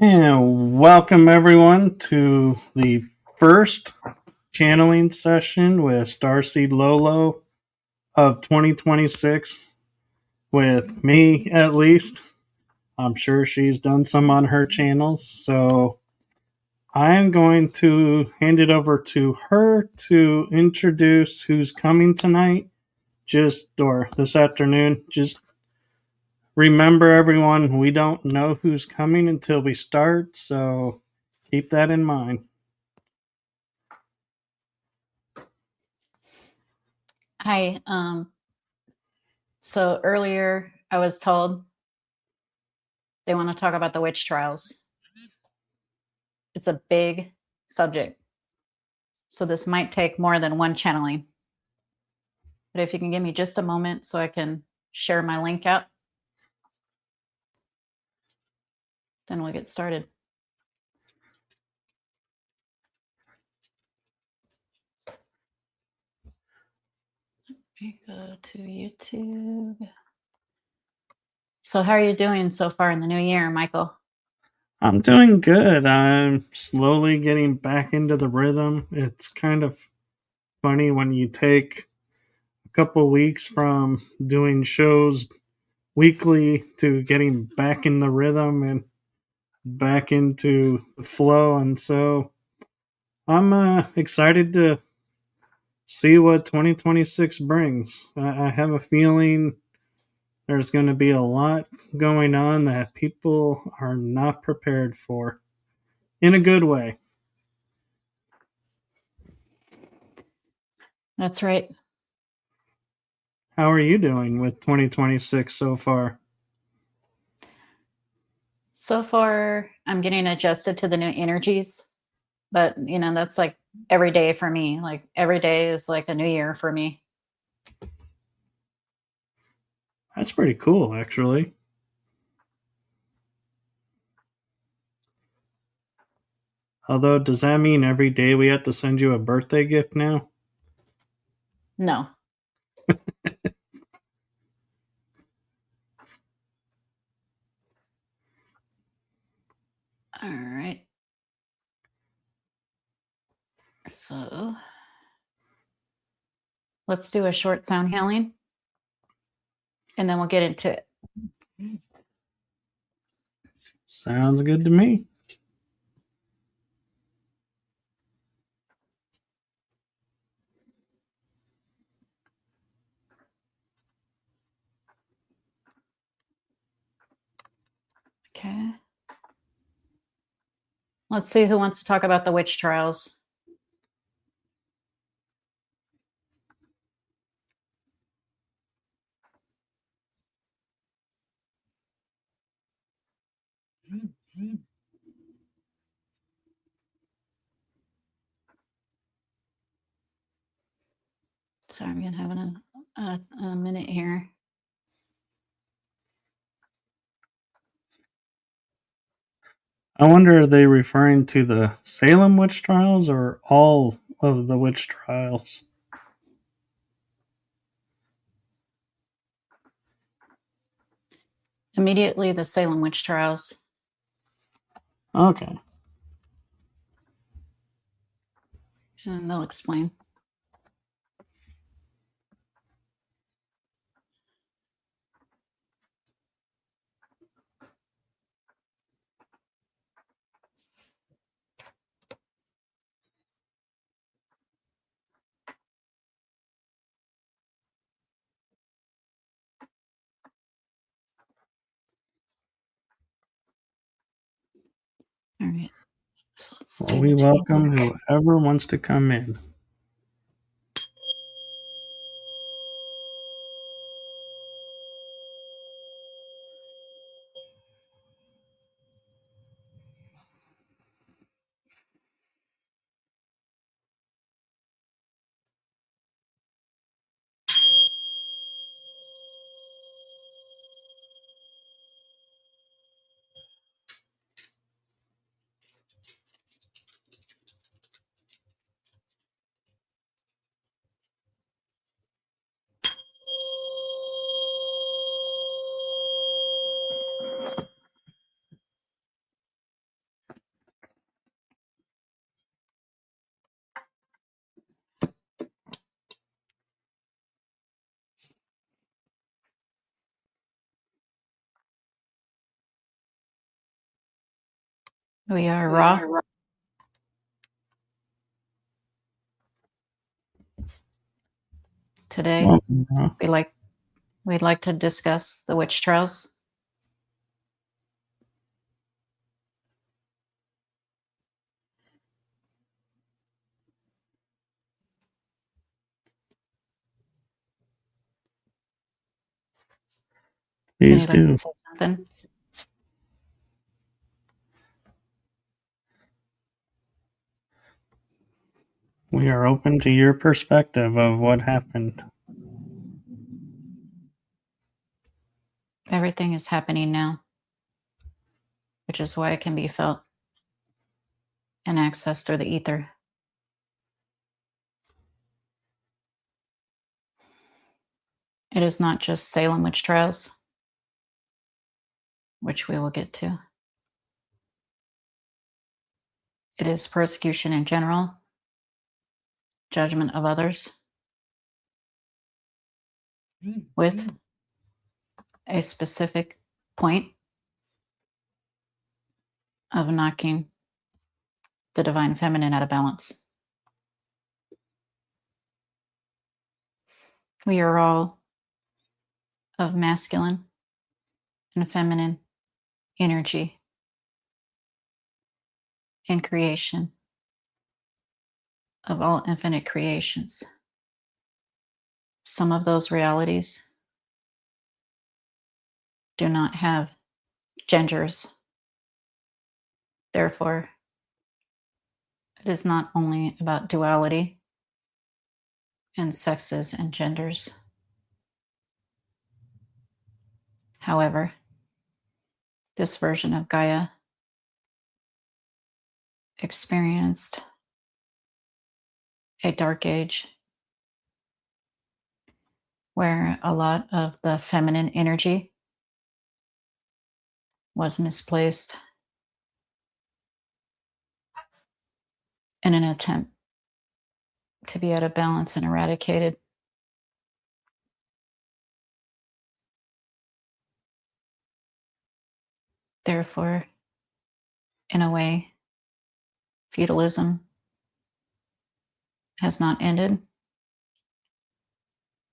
And welcome everyone to the first channeling session with Starseed Lolo of 2026. With me, at least. I'm sure she's done some on her channels. So I'm going to hand it over to her to introduce who's coming tonight, or this afternoon. Just remember, everyone, we don't know who's coming until we start. So keep that in mind. Hi. So earlier I was told they want to talk about the witch trials. It's a big subject. So this might take more than one channeling. But if you can give me just a moment so I can share my link out, then we'll get started. Let me go to YouTube. So how are you doing so far in the new year, Michael? I'm doing good. I'm slowly getting back into the rhythm. It's kind of funny when you take a couple weeks from doing shows weekly to getting back in the rhythm and back into the flow. And so I'm excited to see what 2026 brings. I have a feeling there's going to be a lot going on that people are not prepared for in a good way. That's right. How are you doing with 2026 so far? So far, I'm getting adjusted to the new energies. But, that's like every day for me. Like every day is like a new year for me. That's pretty cool, actually. Although, does that mean every day we have to send you a birthday gift now? No. All right. So let's do a short sound healing and then we'll get into it. Sounds good to me. Okay. Let's see who wants to talk about the witch trials. Sorry, I'm going to have a minute here. I wonder, are they referring to the Salem witch trials or all of the witch trials? Immediately, the Salem witch trials. Okay. And they'll explain. All right. So let's Well, do we the welcome chamber. whoever wants to come in. We are raw. Today, Welcome, Ra. we'd like to discuss the witch trials. Please Would you like to do. say something? We are open to your perspective of what happened. Everything is happening now, which is why it can be felt and accessed through the ether. It is not just Salem witch trials, which we will get to. It is persecution in general, judgment of others, with a specific point of knocking the divine feminine out of balance. We are all of masculine and feminine energy in creation of all infinite creations. Some of those realities do not have genders. Therefore, it is not only about duality and sexes and genders. However, this version of Gaia experienced a dark age where a lot of the feminine energy was misplaced in an attempt to be out of balance and eradicated. Therefore, in a way, feudalism has not ended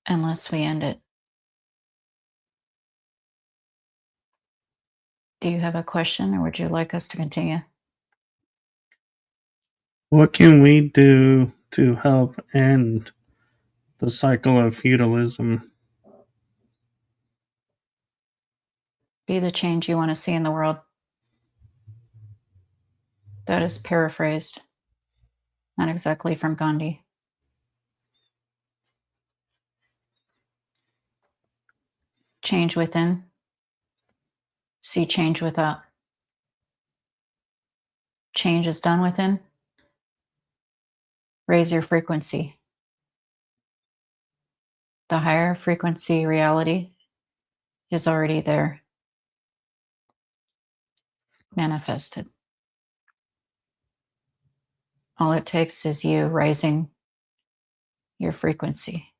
unless we end it. Do you have a question, or would you like us to continue? What can we do to help end the cycle of feudalism? Be the change you want to see in the world. That is paraphrased, not exactly from Gandhi. Change within, see change without. Change is done within. Raise your frequency. The higher frequency reality is already there, manifested. All it takes is you raising your frequency.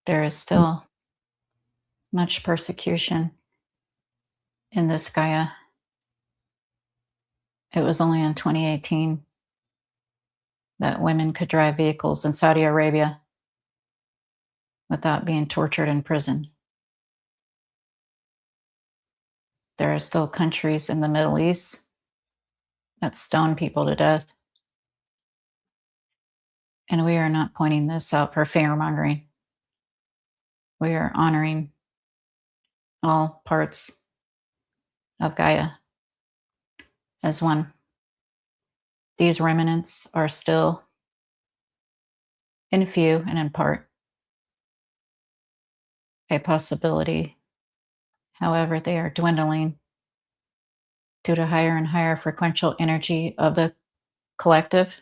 There is still much persecution in this Gaia. It was only in 2018 that women could drive vehicles in Saudi Arabia without being tortured in prison. There are still countries in the Middle East that stone people to death. And we are not pointing this out for fear mongering. We are honoring all parts of Gaia as one. These remnants are still, in few and in part, a possibility. However, they are dwindling due to higher and higher frequential energy of the collective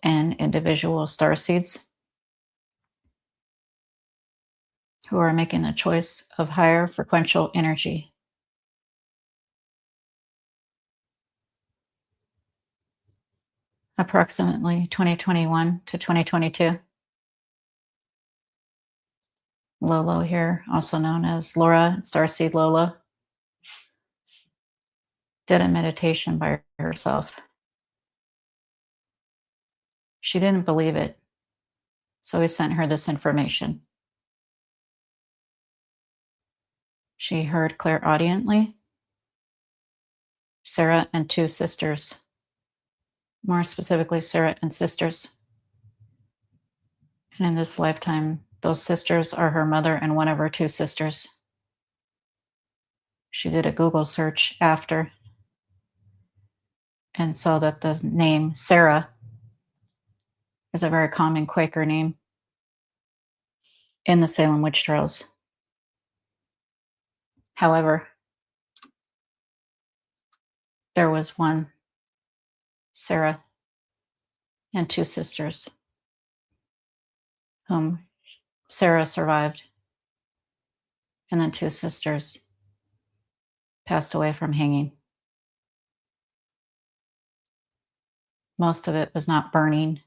and individual starseeds who are making a choice of higher frequential energy. Approximately 2021 to 2022, Lolo here, also known as Laura Starseed Lola, did a meditation by herself. She didn't believe it, so we sent her this information. She heard clairaudiently Sarah and two sisters, more specifically, Sarah and sisters. And in this lifetime, those sisters are her mother and one of her two sisters. She did a Google search after and saw that the name Sarah is a very common Quaker name in the Salem witch trials. However, there was one Sarah and two sisters whom Sarah survived, and then two sisters passed away from hanging. Most of it was not burning,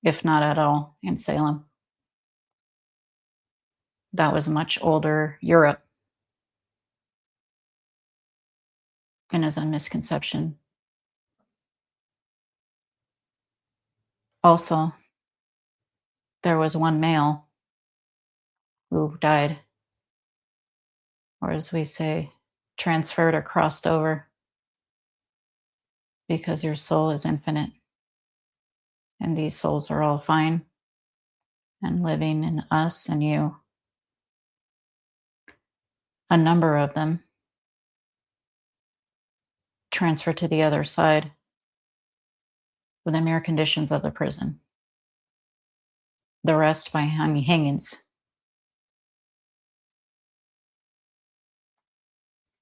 if not at all, in Salem. That was much older Europe, and is a misconception. Also, there was one male who died, or as we say, transferred or crossed over, because your soul is infinite, and these souls are all fine and living in us and you. A number of them transfer to the other side with the mere conditions of the prison. The rest by hangings.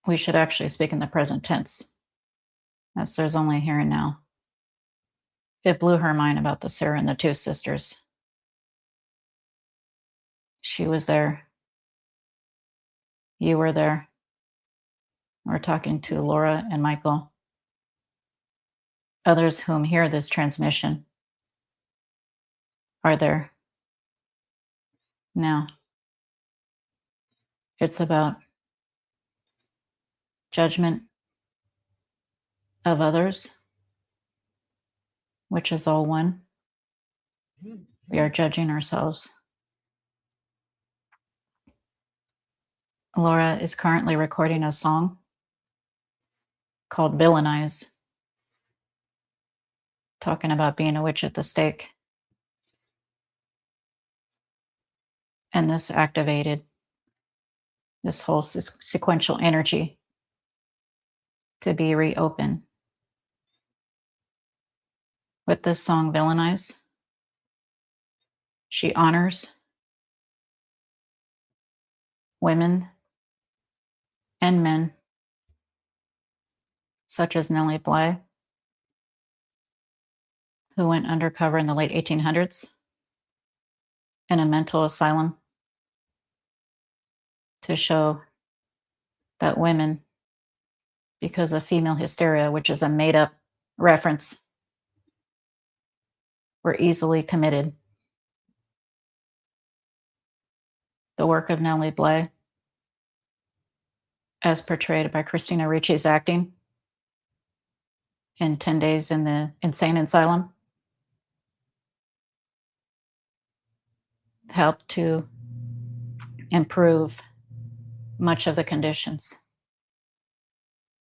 We should actually speak in the present tense, as there's only here and now. It blew her mind about the Sarah and the two sisters. She was there. You were there. We're talking to Laura and Michael. Others whom hear this transmission are there. Now, it's about judgment of others, which is all one. We are judging ourselves. Laura is currently recording a song called Villainize, talking about being a witch at the stake. And this activated this whole sequential energy to be reopened. With this song, Villainize, she honors women and men such as Nellie Bly, who went undercover in the late 1800s in a mental asylum to show that women, because of female hysteria, which is a made-up reference, were easily committed. The work of Nellie Bly, as portrayed by Christina Ricci's acting in 10 Days in the Insane Asylum, helped to improve much of the conditions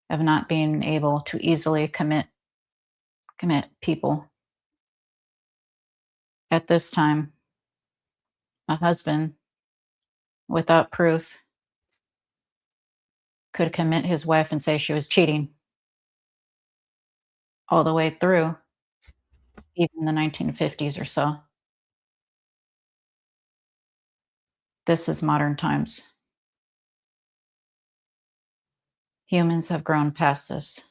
of not being able to easily commit people. At this time, a husband without proof could commit his wife and say she was cheating all the way through even the 1950s or so. This is modern times. Humans have grown past this.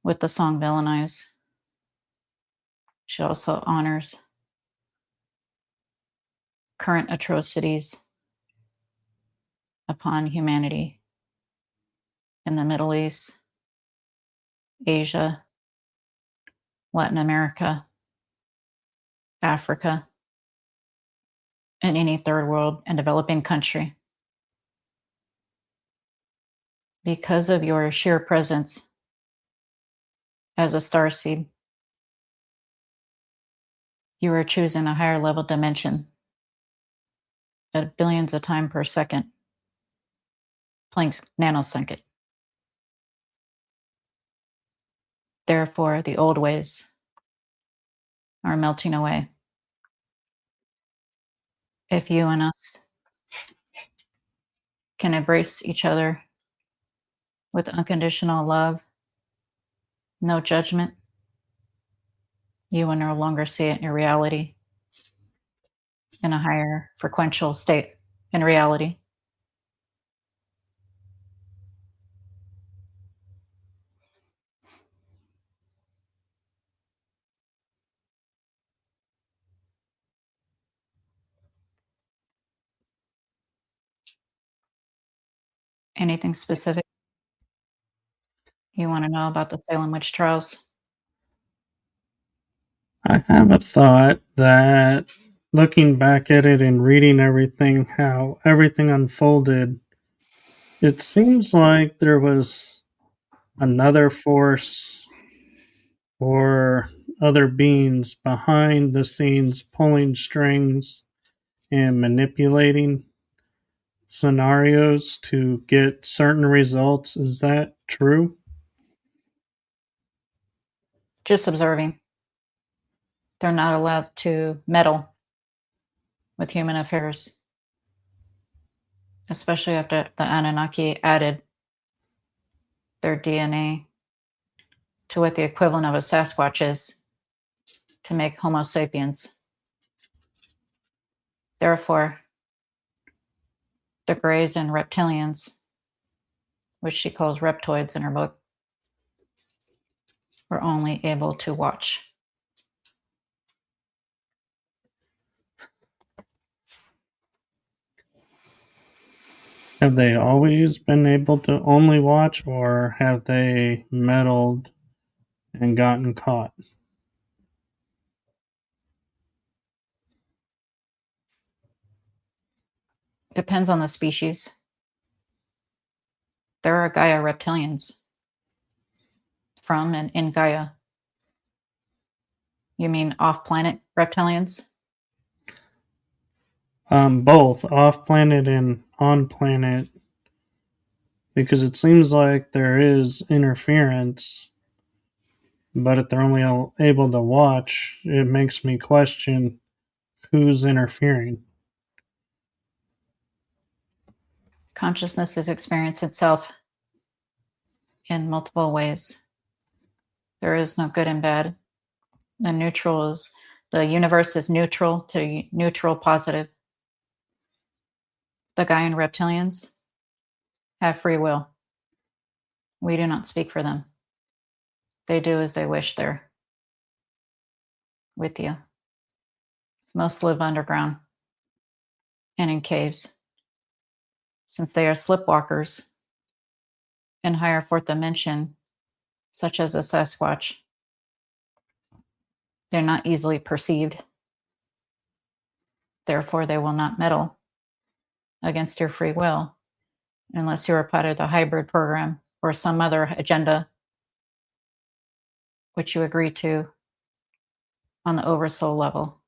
With the song Villainize, she also honors current atrocities upon humanity in the Middle East, Asia, Latin America, Africa, in any third world and developing country. Because of your sheer presence as a starseed, you are choosing a higher level dimension at billions of times per second, Planck's nanosecond. Therefore, the old ways are melting away. If you and us can embrace each other with unconditional love, no judgment, you will no longer see it in reality, in a higher frequential state in reality. Anything specific you want to know about the Salem witch trials? I have a thought that looking back at it and reading everything, how everything unfolded, it seems like there was another force or other beings behind the scenes pulling strings and manipulating scenarios to get certain results. Is that true? Just observing. They're not allowed to meddle with human affairs, especially after the Anunnaki added their DNA to what the equivalent of a Sasquatch is to make Homo sapiens. Therefore, the Greys and reptilians, which she calls reptoids in her book, were only able to watch. Have they always been able to only watch, or have they meddled and gotten caught? Depends on the species. There are Gaia reptilians from and in Gaia. You mean off planet reptilians? Both off planet and on planet, because it seems like there is interference, but if they're only able to watch, it makes me question who's interfering. Consciousness is experience itself in multiple ways. There is no good and bad. The universe is neutral to neutral positive. The Gaian reptilians have free will. We do not speak for them. They do as they wish there with you. Most live underground and in caves. Since they are slipwalkers in higher fourth dimension, such as a Sasquatch, they're not easily perceived. Therefore, they will not meddle against your free will unless you're a part of the hybrid program or some other agenda which you agree to on the oversoul level.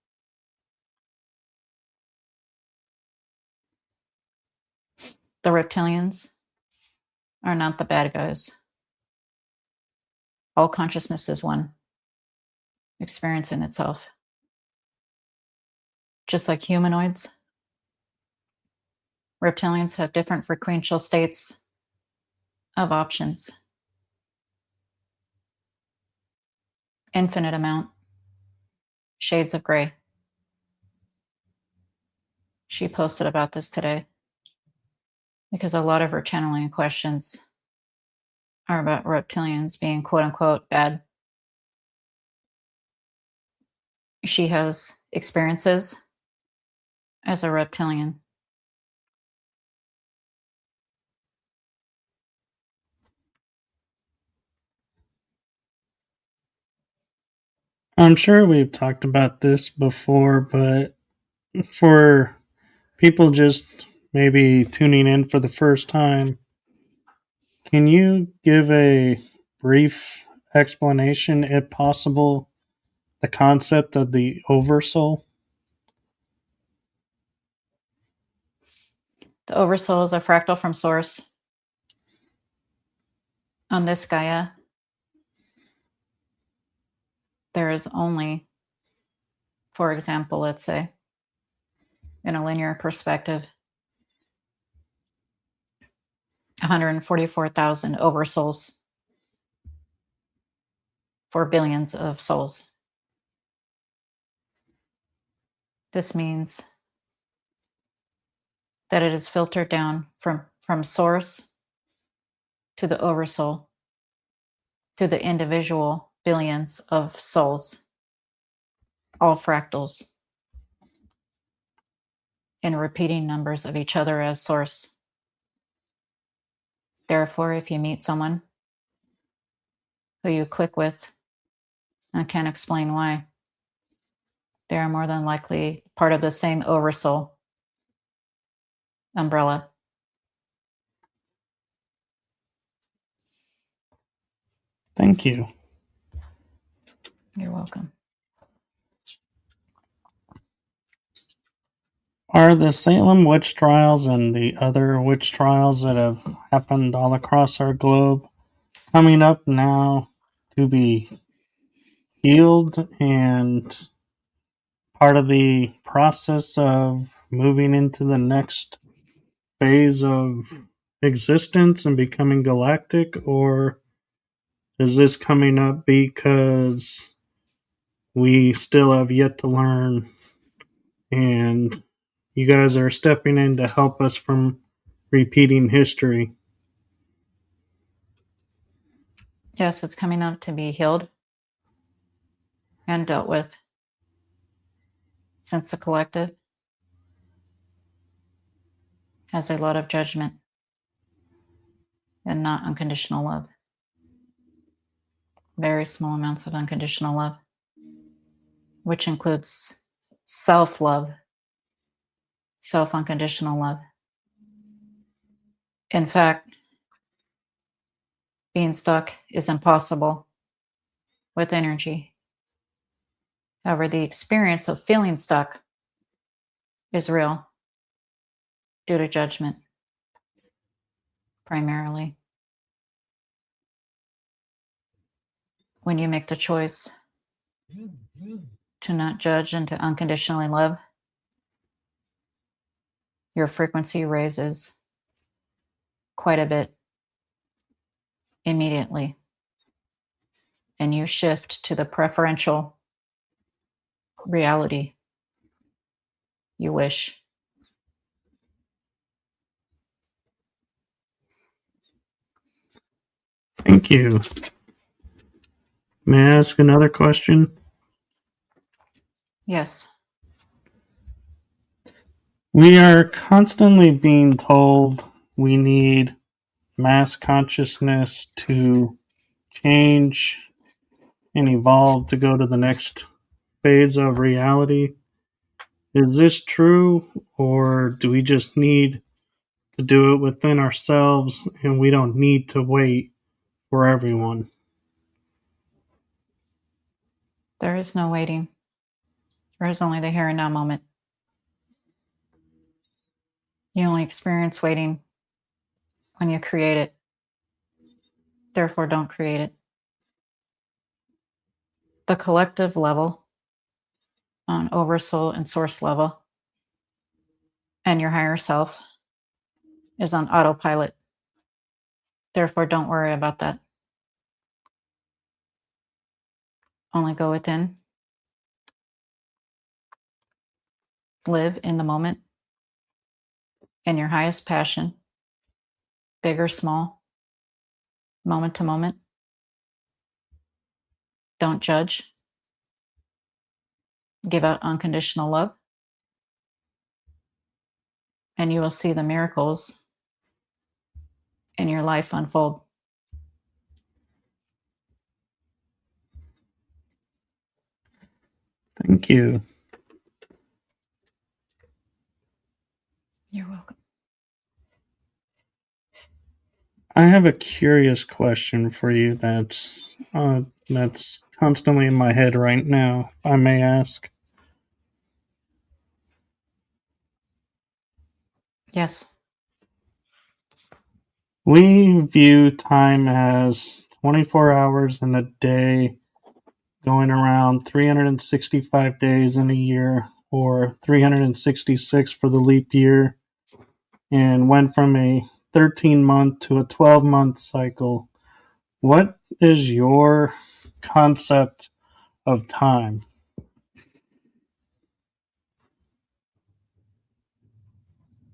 The reptilians are not the bad guys. All consciousness is one, experience in itself. Just like humanoids, reptilians have different frequential states of options. Infinite amount. Shades of gray. She posted about this today because a lot of her channeling questions are about reptilians being quote unquote bad. She has experiences as a reptilian. I'm sure we've talked about this before, but for people just maybe tuning in for the first time, can you give a brief explanation, if possible, the concept of the oversoul? The oversoul is a fractal from source. On this Gaia, there is only, for example, let's say, in a linear perspective, 144,000 oversouls for billions of souls. This means that it is filtered down from source to the oversoul to the individual billions of souls, all fractals, in repeating numbers of each other as source. Therefore, if you meet someone who you click with and can't explain why, they are more than likely part of the same oversoul umbrella. Thank you. You're welcome. Are the Salem witch trials and the other witch trials that have happened all across our globe coming up now to be healed and part of the process of moving into the next phase of existence and becoming galactic? Or is this coming up because we still have yet to learn and you guys are stepping in to help us from repeating history? Yes, it's coming up to be healed and dealt with, since the collective has a lot of judgment and not unconditional love. Very small amounts of unconditional love, which includes self-love, self-unconditional love. In fact, being stuck is impossible with energy. However, the experience of feeling stuck is real due to judgment, primarily. When you make the choice to not judge and to unconditionally love, your frequency raises quite a bit immediately, and you shift to the preferential reality you wish. Thank you. May I ask another question? Yes. We are constantly being told we need mass consciousness to change and evolve to go to the next phase of reality. Is this true, or do we just need to do it within ourselves and we don't need to wait for everyone? There is no waiting. There is only the here and now moment. You only experience waiting when you create it. Therefore, don't create it. The collective level, on oversoul and source level, and your higher self, is on autopilot. Therefore, don't worry about that. Only go within. Live in the moment, in your highest passion, big or small, moment to moment. Don't judge. Give out unconditional love, and you will see the miracles in your life unfold. Thank you. I have a curious question for you that's constantly in my head right now. I may ask. Yes. We view time as 24 hours in a day, going around 365 days in a year, or 366 for the leap year, and went from a 13-month to a 12-month cycle. What is your concept of time?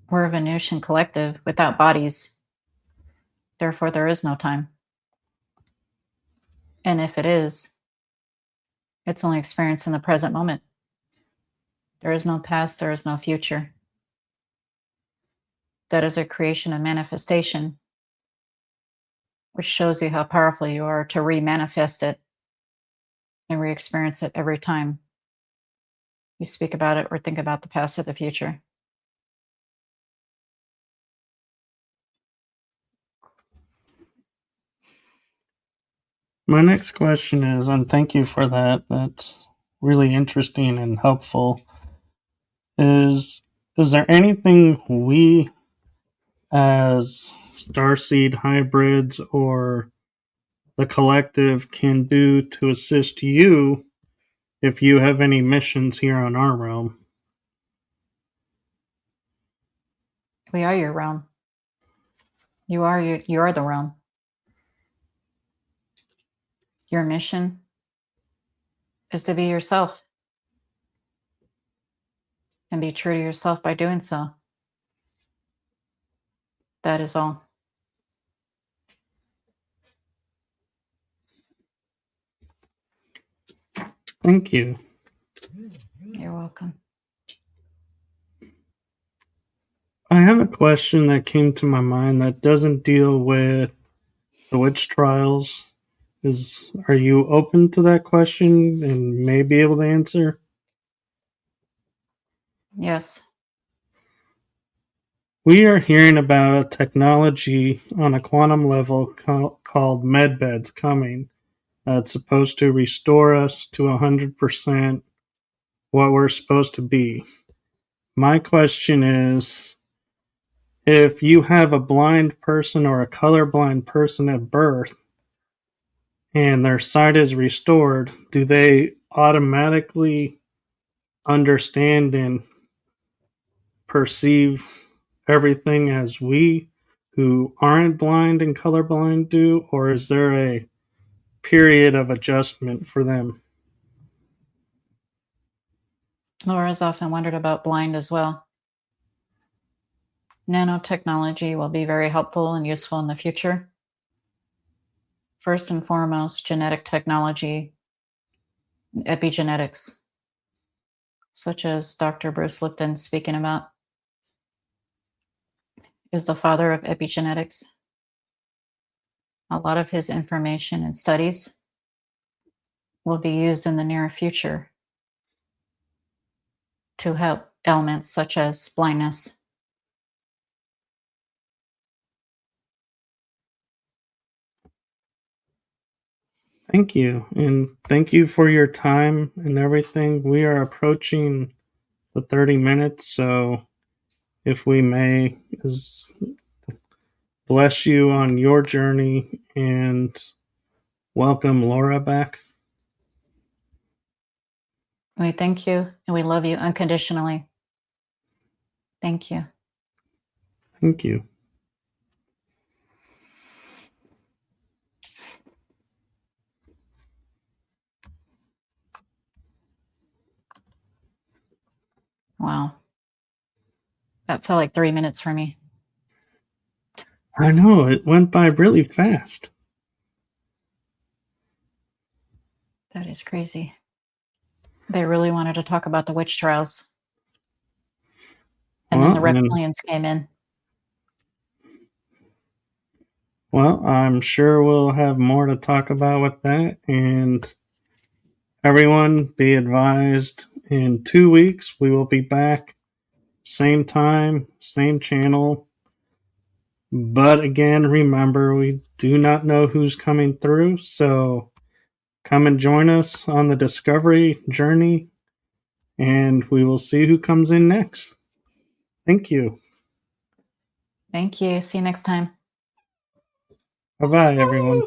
We're a Venusian collective without bodies. Therefore, there is no time. And if it is, it's only experience in the present moment. There is no past, there is no future. That is a creation and manifestation, which shows you how powerful you are to re-manifest it and re-experience it every time you speak about it or think about the past or the future. My next question is, and thank you for that, that's really interesting and helpful, is there anything we as Starseed hybrids or the collective can do to assist you if you have any missions here on our realm? We are your realm. You are the realm. Your mission is to be yourself and be true to yourself by doing so. That is all. Thank you. You're welcome. I have a question that came to my mind that doesn't deal with the witch trials. Are you open to that question and may be able to answer? Yes. We are hearing about a technology on a quantum level called medbeds coming that's supposed to restore us to 100% what we're supposed to be. My question is, if you have a blind person or a colorblind person at birth and their sight is restored, do they automatically understand and perceive everything as we who aren't blind and colorblind do, or is there a period of adjustment for them? Laura's often wondered about blind as well. Nanotechnology will be very helpful and useful in the future. First and foremost, genetic technology, epigenetics, such as Dr. Bruce Lipton speaking about, is the father of epigenetics. A lot of his information and studies will be used in the near future to help ailments such as blindness. Thank you. And thank you for your time and everything. We are approaching the 30 minutes, so if we may, bless you on your journey and welcome Laura back. We thank you and we love you unconditionally. Thank you. Thank you. Wow. That felt like 3 minutes for me. I know, it went by really fast. That is crazy. They really wanted to talk about the witch trials. And then the reptilians came in. Well, I'm sure we'll have more to talk about with that. And everyone, be advised, in 2 weeks, we will be back. Same time, same channel. But again, remember, we do not know who's coming through, so come and join us on the discovery journey, and we will see who comes in next. Thank you. Thank you. See you next time. Bye bye, everyone.